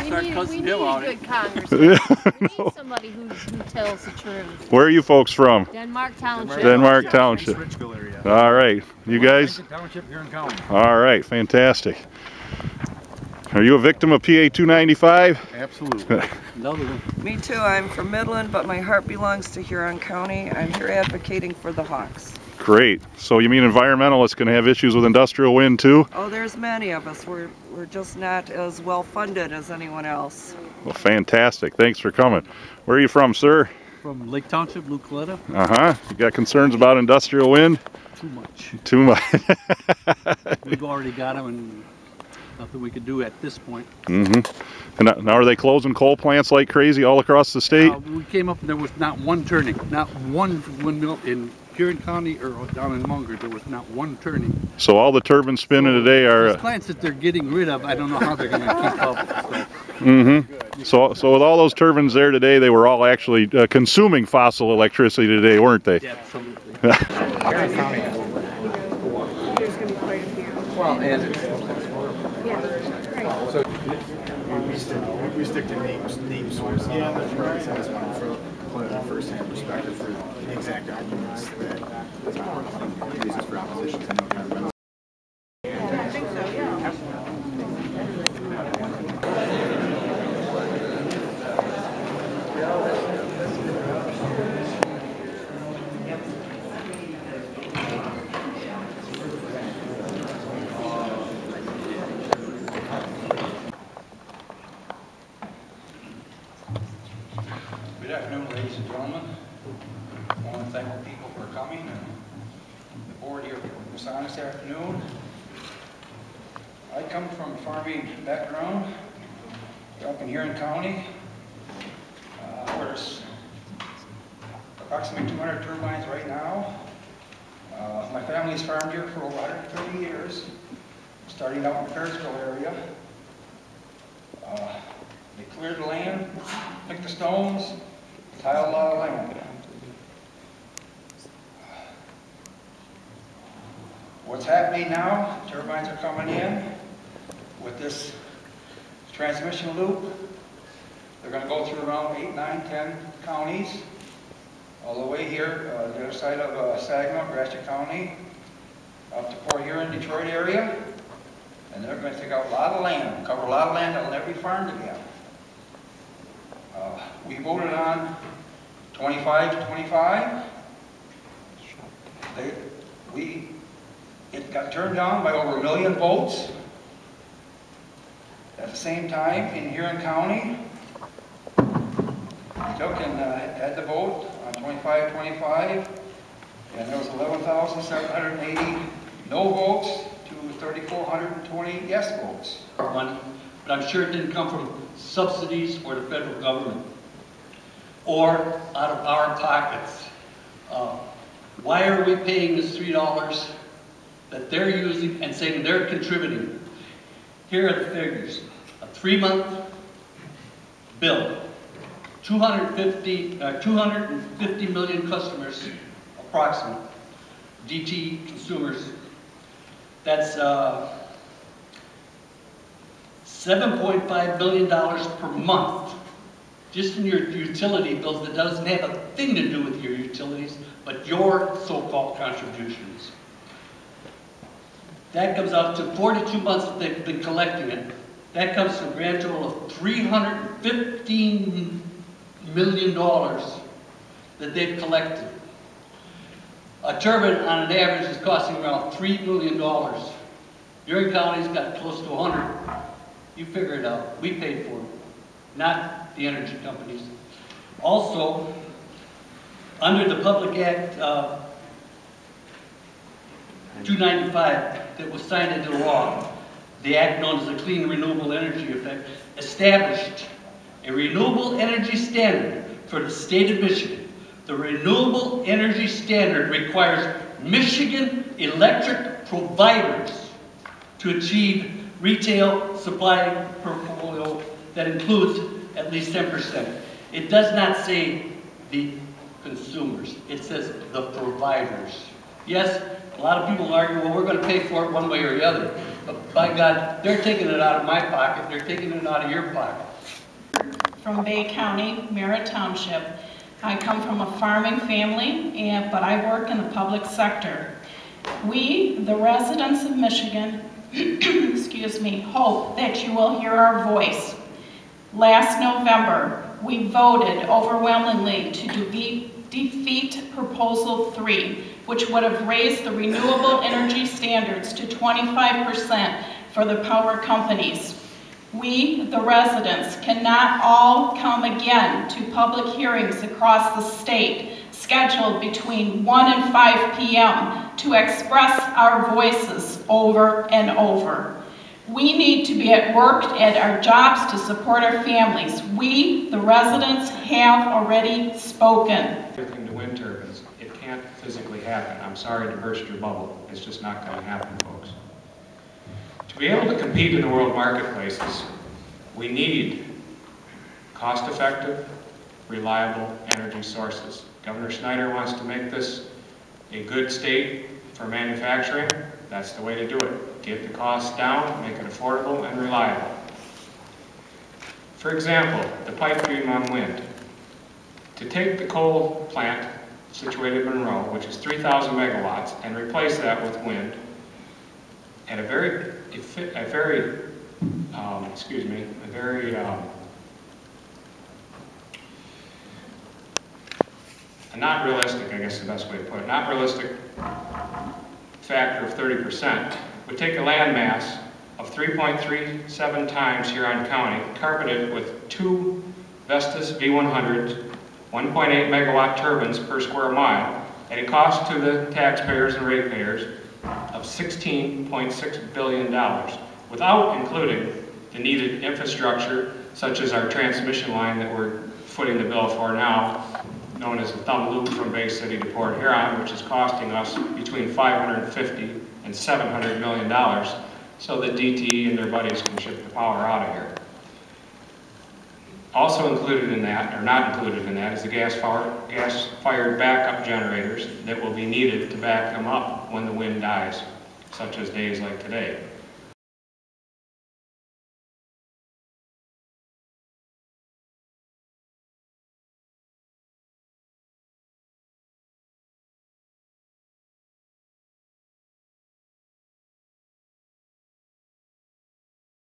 start cussing him out. We need a good congressman. We need somebody who tells the truth. Where are you folks from? Denmark Township. Denmark Township. Richville area. All right. You guys? Township here in County. All right. Fantastic. Are you a victim of PA 295? Absolutely. Another one. Me too. I'm from Midland, but my heart belongs to Huron County. I'm here advocating for the Hawks. Great. So you mean environmentalists can have issues with industrial wind too? Oh, there's many of us. We're just not as well funded as anyone else. Well, fantastic. Thanks for coming. Where are you from, sir? From Lake Township, Blue Coletta. Uh-huh. You got concerns about industrial wind? Too much. Too much. We've already got them and nothing we could do at this point. Mm-hmm. And now are they closing coal plants like crazy all across the state? We came up and there was not one turning. Not one windmill in Huron County or down in Munger. There was not one turning. So all the turbines spinning today are... These plants that they're getting rid of, I don't know how they're going to keep up. So. Mm-hmm. So with all those turbines there today, they were all actually consuming fossil electricity today, weren't they? Yeah, absolutely. Huron County. There's going to be quite a few. Well, and it's... Yeah. So we stick to name source. Yeah, that's right. I just wanted for a first-hand perspective for the exact arguments that reasons for opposition to no kind of. I think so, yeah. Good afternoon, ladies and gentlemen. I want to thank the people for coming and the board here for this on this afternoon. I come from a farming background, up in Huron County, where there's approximately 200 turbines right now. My family's farmed here for over 130 years, starting out in the Perrysville area. They cleared the land, picked the stones, tiled a lot of land. What's happening now, turbines are coming in with this transmission loop. They're going to go through around 8, 9, 10 counties, all the way here, the other side of Saginaw, Gratiot County, up to Port Huron, Detroit area. And they're going to take out a lot of land, cover a lot of land that will never be farmed again. We voted on 25 to 25. It got turned down by over 1 million votes. At the same time, in Huron County, we took and had the vote on 25-25, and there was 11,780 no votes to 3,420 yes votes. Money, but I'm sure it didn't come from subsidies or the federal government or out of our pockets. Why are we paying this $3 that they're using and saying they're contributing? Here are the figures. A 3-month bill, 250 million customers, approximately, DT consumers. That's $7.5 billion per month, just in your utility bills that doesn't have a thing to do with your utilities, but your so-called contributions. That comes out to 42 months that they've been collecting it. That comes to a grand total of $315 million that they've collected. A turbine on an average is costing around $3 million. Huron County's got close to 100. You figure it out. We paid for it, not the energy companies. Also, under the Public Act 295 that was signed into law, the act known as the Clean Renewable Energy Effect, established a renewable energy standard for the state of Michigan. The renewable energy standard requires Michigan electric providers to achieve retail supply portfolio that includes at least 10%. It does not say the consumers. It says the providers. Yes, a lot of people argue, well, we're going to pay for it one way or the other. But by God, they're taking it out of my pocket. They're taking it out of your pocket. from Bay County, Merritt Township. I come from a farming family, but I work in the public sector. We, the residents of Michigan, excuse me, hope that you will hear our voice. Last November, we voted overwhelmingly to defeat Proposal 3, which would have raised the renewable energy standards to 25% for the power companies. We, the residents, cannot all come again to public hearings across the state, scheduled between 1 and 5 p.m. to express our voices over and over. We need to be at work at our jobs to support our families. We, the residents, have already spoken. Everything to wind turbines, it can't physically happen. I'm sorry to burst your bubble. It's just not going to happen, folks. To be able to compete in the world marketplaces, we need cost-effective, reliable energy sources. Governor Snyder wants to make this a good state for manufacturing. That's the way to do it. Get the costs down, make it affordable and reliable. For example, the pipe dream on wind. To take the coal plant situated in Monroe, which is 3,000 megawatts, and replace that with wind at not realistic, I guess is the best way to put it, not realistic factor of 30%, would take a land mass of 3.37 times Huron County, carpeted with 2 Vestas V100s, 1.8 megawatt turbines per square mile, at a cost to the taxpayers and ratepayers of $16.6 billion, without including the needed infrastructure, such as our transmission line that we're footing the bill for now, known as the Thumb Loop from Bay City to Port Huron, which is costing us between $550 and $700 million, so that DTE and their buddies can ship the power out of here. Also included in that, or not included in that, is the gas-fired backup generators that will be needed to back them up when the wind dies, such as days like today.